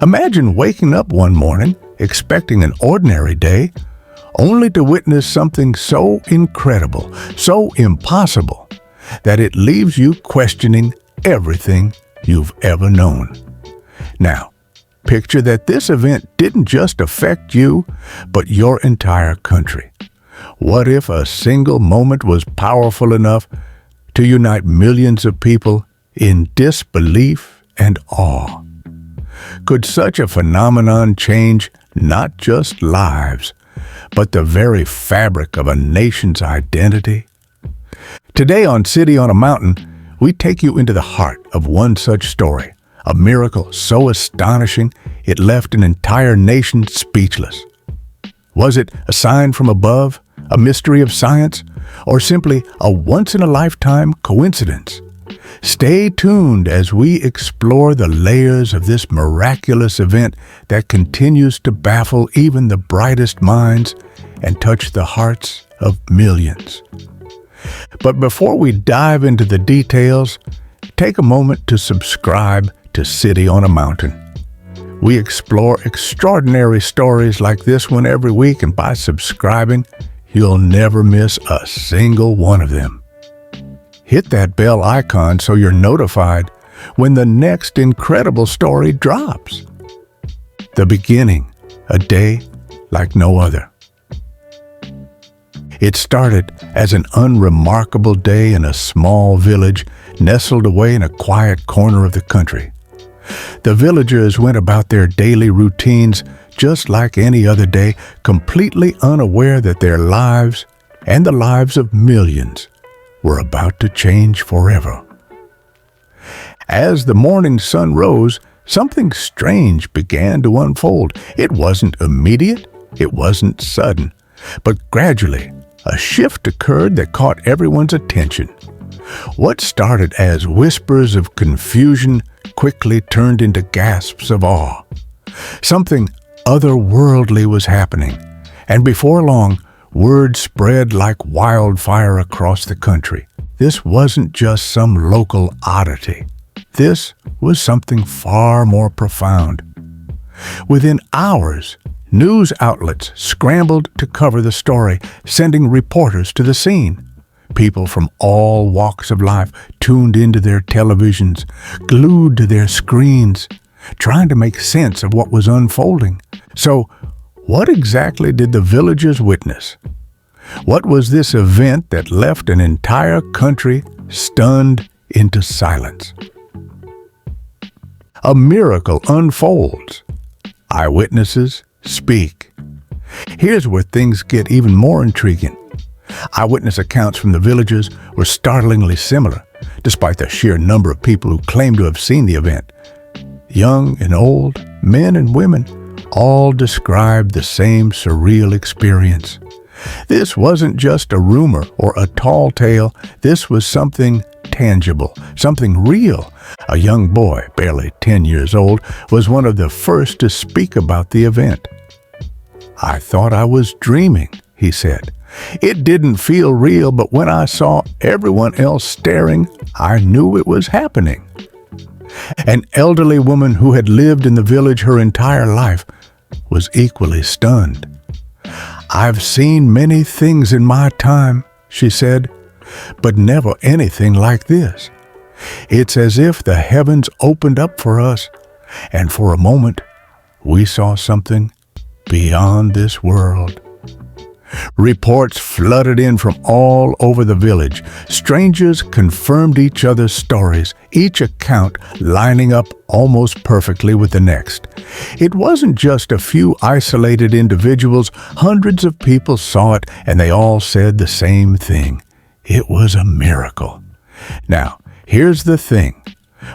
Imagine waking up one morning, expecting an ordinary day, only to witness something so incredible, so impossible, that it leaves you questioning everything you've ever known. Now, picture that this event didn't just affect you, but your entire country. What if a single moment was powerful enough to unite millions of people in disbelief and awe? Could such a phenomenon change not just lives, but the very fabric of a nation's identity? Today on City on a Mountain, we take you into the heart of one such story, a miracle so astonishing it left an entire nation speechless. Was it a sign from above, a mystery of science, or simply a once-in-a-lifetime coincidence? Stay tuned as we explore the layers of this miraculous event that continues to baffle even the brightest minds and touch the hearts of millions. But before we dive into the details, take a moment to subscribe to City on a Mountain. We explore extraordinary stories like this one every week, and by subscribing, you'll never miss a single one of them. Hit that bell icon so you're notified when the next incredible story drops. The beginning, a day like no other. It started as an unremarkable day in a small village nestled away in a quiet corner of the country. The villagers went about their daily routines just like any other day, completely unaware that their lives and the lives of millions were about to change forever. As the morning sun rose, something strange began to unfold. It wasn't immediate, it wasn't sudden, but gradually a shift occurred that caught everyone's attention. What started as whispers of confusion quickly turned into gasps of awe. Something otherworldly was happening, and before long, word spread like wildfire across the country. This wasn't just some local oddity. This was something far more profound. Within hours, news outlets scrambled to cover the story, sending reporters to the scene. People from all walks of life tuned into their televisions, glued to their screens, trying to make sense of what was unfolding. So, what exactly did the villagers witness? What was this event that left an entire country stunned into silence? A miracle unfolds. Eyewitnesses speak. Here's where things get even more intriguing. Eyewitness accounts from the villagers were startlingly similar, despite the sheer number of people who claimed to have seen the event. Young and old, men and women, all described the same surreal experience. This wasn't just a rumor or a tall tale. This was something tangible, something real. A young boy, barely 10 years old, was one of the first to speak about the event. "I thought I was dreaming," he said. "It didn't feel real, but when I saw everyone else staring, I knew it was happening." An elderly woman who had lived in the village her entire life was equally stunned. "I've seen many things in my time," she said, "but never anything like this. It's as if the heavens opened up for us, and for a moment, we saw something beyond this world." Reports flooded in from all over the village. Strangers confirmed each other's stories, each account lining up almost perfectly with the next. It wasn't just a few isolated individuals. Hundreds of people saw it, and they all said the same thing. It was a miracle. Now, here's the thing.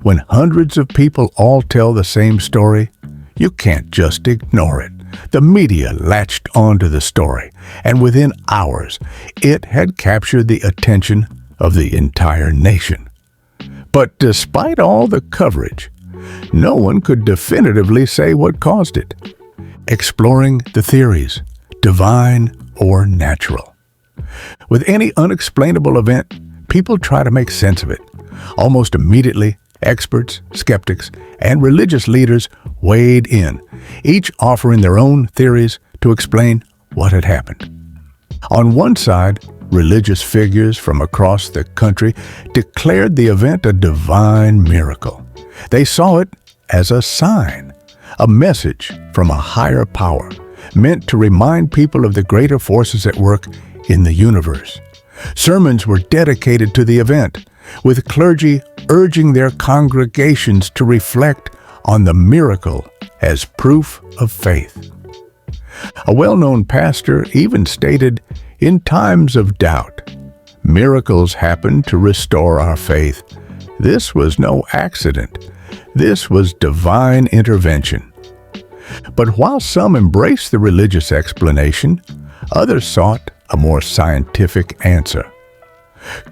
When hundreds of people all tell the same story, you can't just ignore it. The media latched onto the story, and within hours, it had captured the attention of the entire nation. But despite all the coverage, no one could definitively say what caused it. Exploring the theories, divine or natural. With any unexplainable event, people try to make sense of it. Almost immediately, Experts, skeptics, and religious leaders weighed in, each offering their own theories to explain what had happened. On one side, religious figures from across the country declared the event a divine miracle. They saw it as a sign, a message from a higher power, meant to remind people of the greater forces at work in the universe. Sermons were dedicated to the event, with clergy urging their congregations to reflect on the miracle as proof of faith. A well-known pastor even stated, "In times of doubt, miracles happen to restore our faith. This was no accident. This was divine intervention." But while some embraced the religious explanation, others sought a more scientific answer.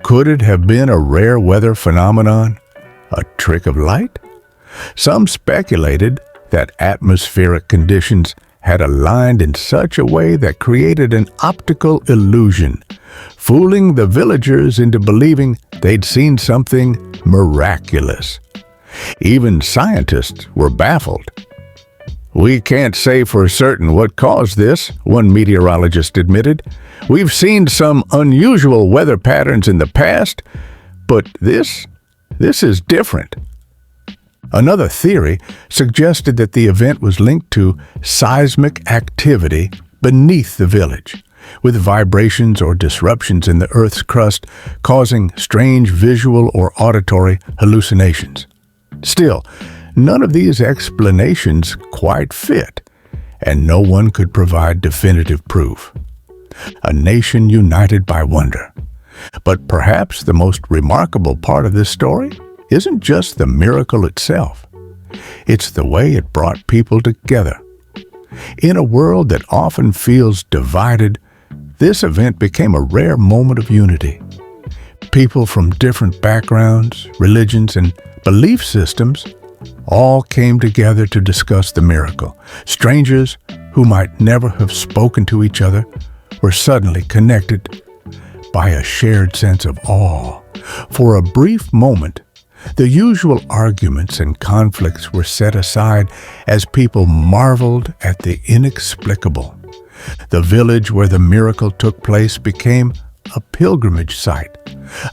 Could it have been a rare weather phenomenon? A trick of light? Some speculated that atmospheric conditions had aligned in such a way that created an optical illusion, fooling the villagers into believing they'd seen something miraculous. Even scientists were baffled. "We can't say for certain what caused this," one meteorologist admitted. "We've seen some unusual weather patterns in the past, but this is different." Another theory suggested that the event was linked to seismic activity beneath the village, with vibrations or disruptions in the Earth's crust causing strange visual or auditory hallucinations. Still, none of these explanations quite fit, and no one could provide definitive proof. A nation united by wonder. But perhaps the most remarkable part of this story isn't just the miracle itself. It's the way it brought people together. In a world that often feels divided, this event became a rare moment of unity. People from different backgrounds, religions, and belief systems all came together to discuss the miracle. Strangers who might never have spoken to each other were suddenly connected by a shared sense of awe. For a brief moment, the usual arguments and conflicts were set aside as people marveled at the inexplicable. The village where the miracle took place became a pilgrimage site,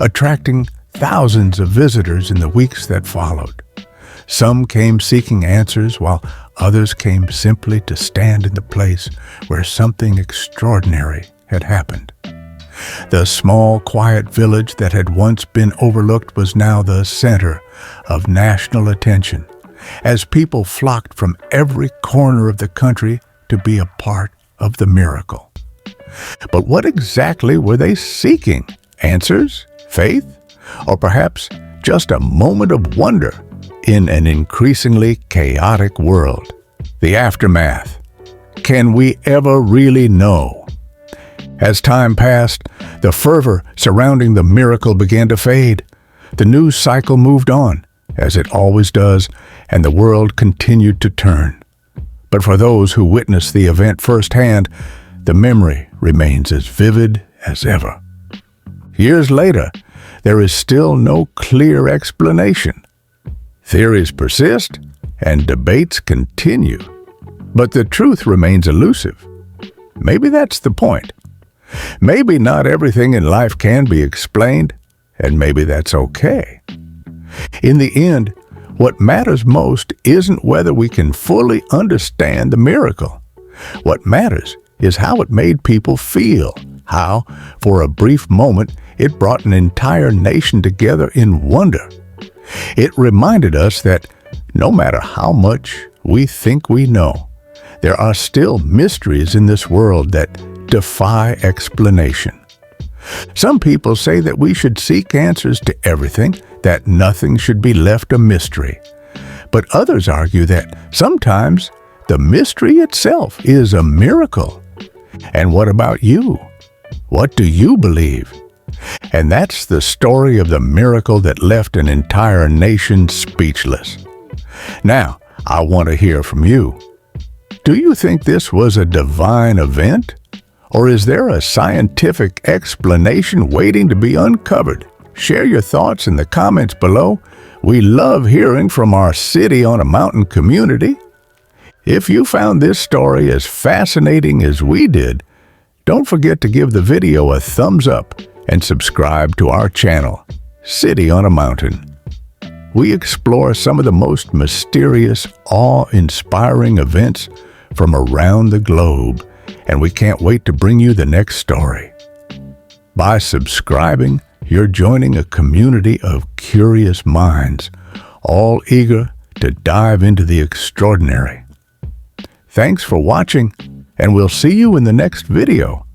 attracting thousands of visitors in the weeks that followed. Some came seeking answers, while others came simply to stand in the place where something extraordinary had happened. The small, quiet village that had once been overlooked was now the center of national attention, as people flocked from every corner of the country to be a part of the miracle. But what exactly were they seeking? Answers? Faith? Or perhaps just a moment of wonder in an increasingly chaotic world? The aftermath. Can we ever really know? As time passed, the fervor surrounding the miracle began to fade. The news cycle moved on, as it always does, and the world continued to turn. But for those who witnessed the event firsthand, the memory remains as vivid as ever. Years later, there is still no clear explanation. Theories persist, and debates continue. But the truth remains elusive. Maybe that's the point. Maybe not everything in life can be explained, and maybe that's okay. In the end, what matters most isn't whether we can fully understand the miracle. What matters is how it made people feel, how, for a brief moment, it brought an entire nation together in wonder. It reminded us that no matter how much we think we know, there are still mysteries in this world that defy explanation. Some people say that we should seek answers to everything, that nothing should be left a mystery. But others argue that sometimes the mystery itself is a miracle. And what about you? What do you believe? And that's the story of the miracle that left an entire nation speechless. Now, I want to hear from you. Do you think this was a divine event? Or is there a scientific explanation waiting to be uncovered? Share your thoughts in the comments below. We love hearing from our City on a Mountain community. If you found this story as fascinating as we did, don't forget to give the video a thumbs up and subscribe to our channel, City on a Mountain. We explore some of the most mysterious, awe-inspiring events from around the globe, and we can't wait to bring you the next story. By subscribing, you're joining a community of curious minds, all eager to dive into the extraordinary. Thanks for watching, and we'll see you in the next video.